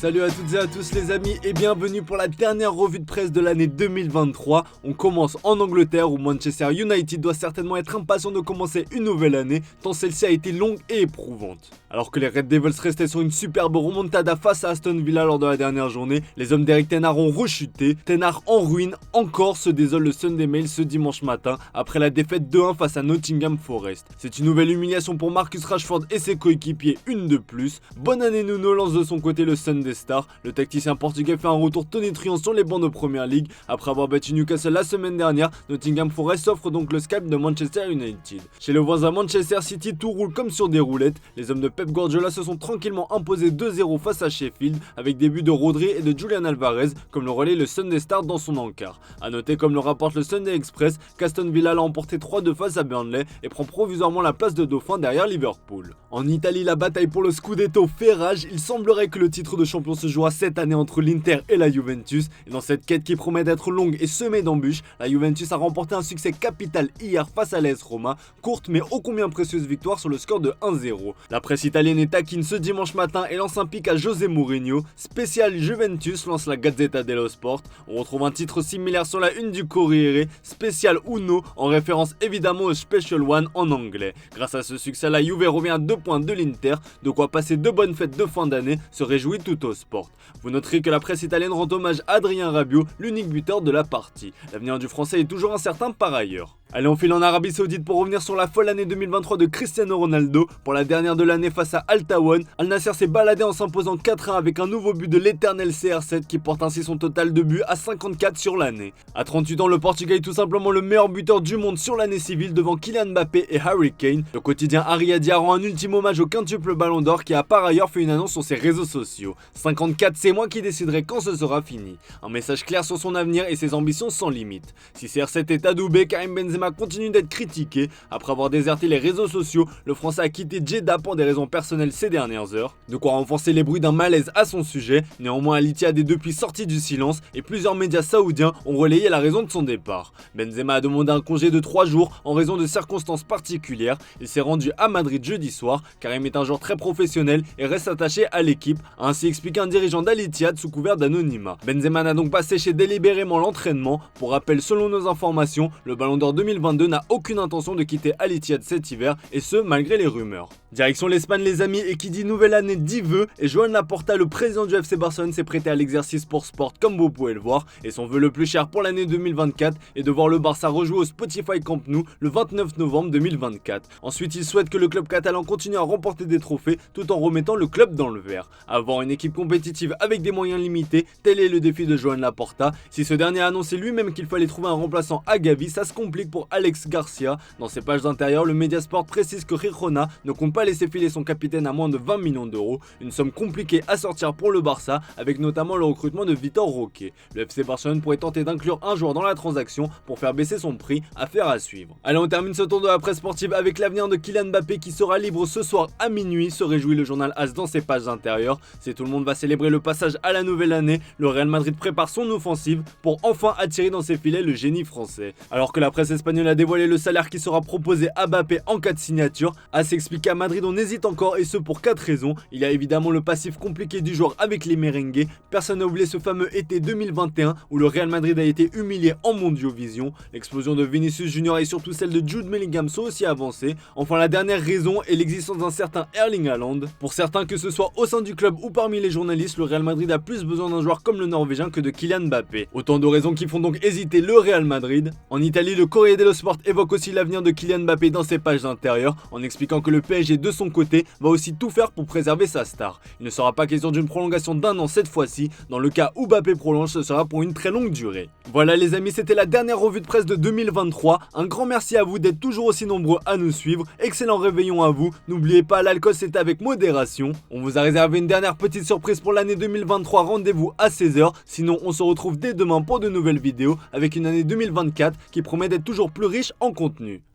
Salut à toutes et à tous les amis et bienvenue pour la dernière revue de presse de l'année 2023. On commence en Angleterre où Manchester United doit certainement être impatient de commencer une nouvelle année tant celle-ci a été longue et éprouvante. Alors que les Red Devils restaient sur une superbe remontada face à Aston Villa lors de la dernière journée, les hommes d'Eric Ten Hag ont rechuté. Ten Hag en ruine encore se désole le Sunday Mail ce dimanche matin après la défaite 2-1 face à Nottingham Forest. C'est une nouvelle humiliation pour Marcus Rashford et ses coéquipiers, une de plus. Bonne année Nuno lance de son côté le Sunday Star. Le tacticien portugais fait un retour tonitruant sur les bancs de Premier League. Après avoir battu Newcastle la semaine dernière, Nottingham Forest offre donc le scalp de Manchester United. Chez le voisin Manchester City, tout roule comme sur des roulettes. Les hommes de Pep Guardiola se sont tranquillement imposés 2-0 face à Sheffield avec des buts de Rodri et de Julian Alvarez, comme le relaie le Sunday Star dans son encart. A noter, comme le rapporte le Sunday Express, qu'Aston Villa l'a emporté 3-2 face à Burnley et prend provisoirement la place de dauphin derrière Liverpool. En Italie, la bataille pour le Scudetto fait rage. Il semblerait que le titre de champion se jouera cette année entre l'Inter et la Juventus. Et dans cette quête qui promet d'être longue et semée d'embûches, la Juventus a remporté un succès capital hier face à l'AS Roma. Courte mais ô combien précieuse victoire sur le score de 1-0. La presse italienne est taquine ce dimanche matin et lance un pic à José Mourinho. Spécial Juventus lance la Gazzetta dello Sport. On retrouve un titre similaire sur la une du Corriere, spécial Uno, en référence évidemment au Special One en anglais. Grâce à ce succès, la Juve revient à 2 points de l'Inter, de quoi passer 2 bonnes fêtes de fin d'année, se réjouit Tutto Sport. Vous noterez que la presse italienne rend hommage à Adrien Rabiot, l'unique buteur de la partie. L'avenir du français est toujours incertain par ailleurs. Allez, on file en Arabie Saoudite pour revenir sur la folle année 2023 de Cristiano Ronaldo. Pour la dernière de l'année face à Al Tawon, Al Nassr s'est baladé en s'imposant 4-1 avec un nouveau but de l'éternel CR7 qui porte ainsi son total de buts à 54 sur l'année. À 38 ans, le Portugais est tout simplement le meilleur buteur du monde sur l'année civile devant Kylian Mbappé et Harry Kane. Le quotidien Ariadia rend un ultime hommage au quintuple Ballon d'Or qui a par ailleurs fait une annonce sur ses réseaux sociaux. 54, c'est moi qui déciderai quand ce sera fini. Un message clair sur son avenir et ses ambitions sans limite. Si CR7 est adoubé, Karim Benzema continue d'être critiqué. Après avoir déserté les réseaux sociaux, le Français a quitté Jeddah pour des raisons personnelles ces dernières heures. De quoi renforcer les bruits d'un malaise à son sujet. Néanmoins, Al Ittihad est depuis sorti du silence et plusieurs médias saoudiens ont relayé la raison de son départ. Benzema a demandé un congé de 3 jours en raison de circonstances particulières. Il s'est rendu à Madrid jeudi soir. Karim est un joueur très professionnel et reste attaché à l'équipe, a ainsi expliqué un dirigeant d'Al Ittihad sous couvert d'anonymat. Benzema n'a donc pas séché délibérément l'entraînement. Pour rappel, selon nos informations, le Ballon d'Or 2022 n'a aucune intention de quitter Al Ittihad cet hiver, et ce malgré les rumeurs. Direction l'Espagne les amis, et qui dit nouvelle année dit vœux, et Joan Laporta, le président du FC Barcelone, s'est prêté à l'exercice pour Sport comme vous pouvez le voir, et son vœu le plus cher pour l'année 2024 est de voir le Barça rejouer au Spotify Camp Nou le 29 novembre 2024. Ensuite, il souhaite que le club catalan continue à remporter des trophées tout en remettant le club dans le vert. Avoir une équipe compétitive avec des moyens limités, tel est le défi de Joan Laporta. Si ce dernier a annoncé lui-même qu'il fallait trouver un remplaçant à Gavi, ça se complique pour Alex Garcia. Dans ses pages d'intérieur, le Mediasport précise que Girona ne compte pas laisser filer son capitaine à moins de 20 millions d'euros, une somme compliquée à sortir pour le Barça, avec notamment le recrutement de Vitor Roque. Le FC Barcelone pourrait tenter d'inclure un joueur dans la transaction pour faire baisser son prix, affaire à suivre. Allez, on termine ce tour de la presse sportive avec l'avenir de Kylian Mbappé qui sera libre ce soir à minuit, se réjouit le journal AS dans ses pages intérieures. Si tout le monde va célébrer le passage à la nouvelle année, le Real Madrid prépare son offensive pour enfin attirer dans ses filets le génie français. Alors que la presse espagnole a dévoilé le salaire qui sera proposé à Mbappé en cas de signature, à s'expliquer à Madrid on hésite encore et ce pour 4 raisons. Il y a évidemment le passif compliqué du joueur avec les merengues. Personne n'a oublié ce fameux été 2021 où le Real Madrid a été humilié en Mondiovision. L'explosion de Vinicius Junior et surtout celle de Jude Bellingham sont aussi avancées. Enfin, la dernière raison est l'existence d'un certain Erling Haaland. Pour certains, que ce soit au sein du club ou parmi les journalistes, le Real Madrid a plus besoin d'un joueur comme le Norvégien que de Kylian Mbappé. Autant de raisons qui font donc hésiter le Real Madrid. En Italie, le Corriere dello Sport évoque aussi l'avenir de Kylian Mbappé dans ses pages intérieures en expliquant que le PSG de son côté va aussi tout faire pour préserver sa star. Il ne sera pas question d'une prolongation d'1 an cette fois-ci. Dans le cas où Mbappé prolonge, ce sera pour une très longue durée. Voilà les amis, c'était la dernière revue de presse de 2023. Un grand merci à vous d'être toujours aussi nombreux à nous suivre. Excellent réveillon à vous. N'oubliez pas, l'alcool c'est avec modération. On vous a réservé une dernière petite surprise pour l'année 2023. Rendez-vous à 16h. Sinon, on se retrouve dès demain pour de nouvelles vidéos avec une année 2024 qui promet d'être toujours plus riche en contenu.